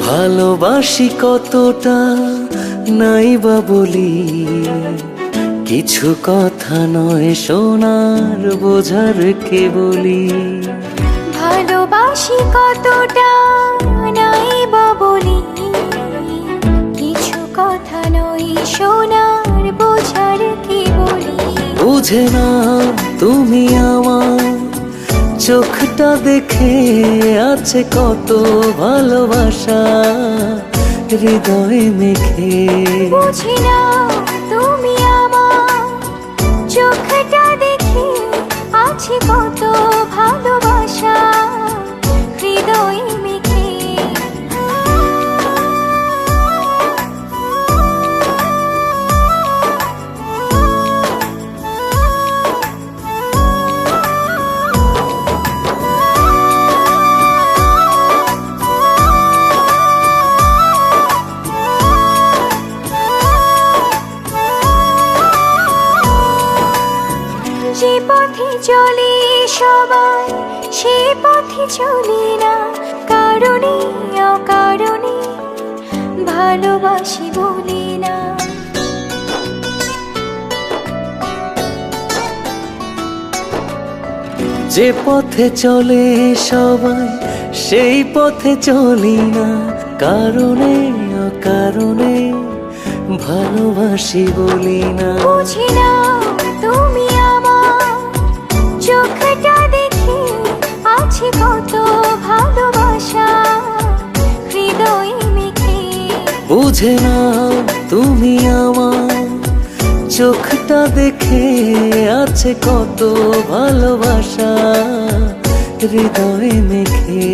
ভালোবাসি কতটা নাই বা বলি, কিছু কথা নয় সোনার বোঝার কে বলি। ভালোবাসি কতটা নাই বা বলি, কিছু কথা নয় সোনার বোঝার কে বলি। বুঝে না তুমি আমার চোখটা দেখে আছে কত ভালোবাসা হৃদয়ে মেখে। বুঝি না তুমি আমার চোখটা দেখে আছে কত ভালোবাসা হৃদয়ে মেখে। যে পথে চলে সবাই সে পথে চলি না, কারণে অকারণে ভালোবাসি বলি না। যে পথে চলে সবাই সেই পথে চলি না, কারণে অকারণে ভালোবাসি বলি না। বুঝি না তুমি আমার চোখটা দেখে আছে কত ভালোবাসা হৃদয়ে মেখে। বুঝে না তুমি আমার চোখটা দেখে আছে কত ভালোবাসা হৃদয়ে মেখে।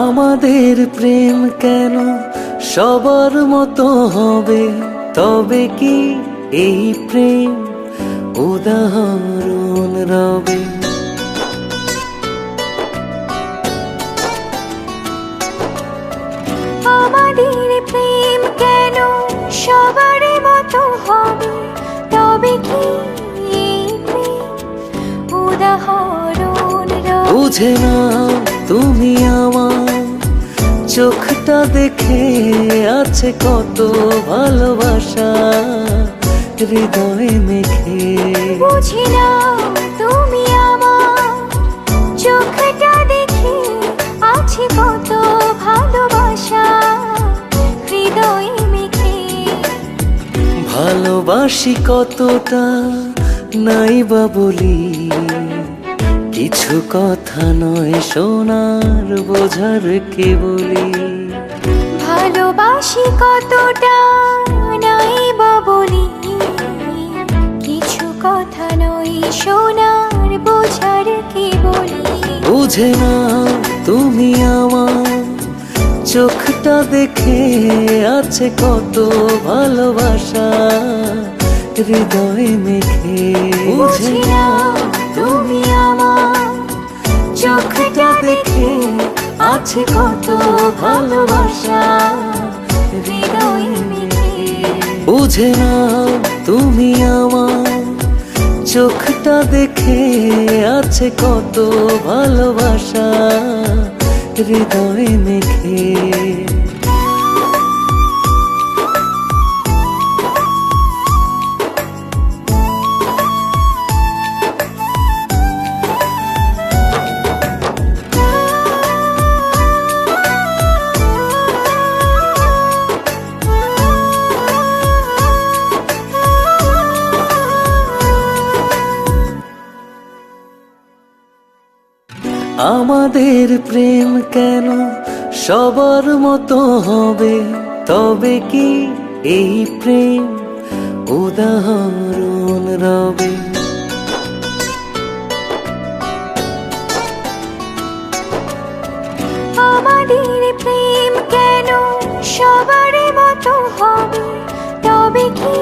আমাদের প্রেম কেন সবার মতো হবে, তবে কি এই প্রেম উদাহরণ রবে। আমাদের প্রেম কেন সবার মতো হবে, তবে কি এই প্রেম উদাহরণ রবে। বুঝে না তুমি আমার চোখটা দেখে আছে কত ভালোবাসা হৃদয়ে মেখে। বুঝি না তুমি আমার চোখটা দেখে আছে কত ভালোবাসা হৃদয়ে মেখে। ভালোবাসি কতটা নাই বা বলি, কিছু কথা নয় সোনার বোঝার কে বলি। ভালোবাসি কতটা নাই বা বলি, কিছু কথা নয় সোনার বোঝার কে বলি। বুঝে না তুমি আমার চোখটা দেখে আছে কত ভালোবাসা হৃদয়ে মেখে। বুঝি না তুমি আমার চোখটা দেখে আছে কত ভালোবাসা হৃদয়ে মেখে। বুঝে না তুমি আমার চোখটা দেখে আছে কত ভালোবাসা হৃদয়ে মেখে। আমাদের প্রেম কেন সবার মতো হবে, তবে কি এই প্রেম উদাহরণ রবে। আমাদের প্রেম কেন সবার মতো হবে, তবে কি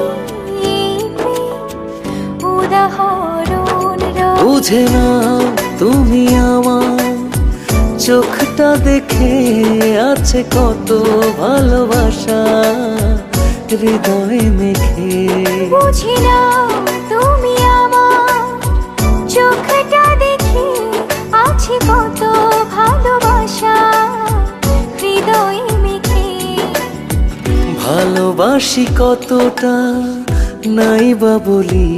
বুঝে না তুমি আমার চোখটা দেখে আছে কত ভালোবাসা হৃদয়ে মেখে। বুঝি না তুমি আমার চোখটা দেখে আছে কত ভালোবাসা হৃদয়ে মেখে। ভালোবাসি কতটা নাই বা বলি,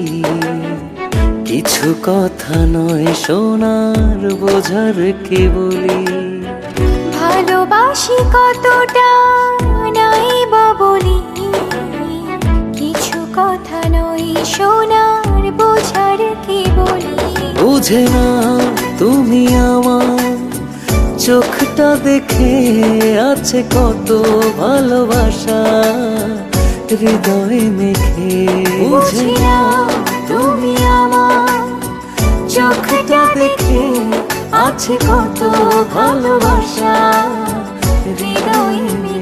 কিছু কথা নয় সোনার বোঝার কে বলি। ভালোবাসি কতটা নাই বা বলি, কিছু কথা নয় সোনার বোঝার কি বলি। বুঝে না তুমি আমার চোখটা দেখে আছে কত ভালোবাসা হৃদয়ে মেখে। বুঝি না তুমি আমার চোখটা দেখে আছে কত ভালোবাসা হৃদয়ে মেখে।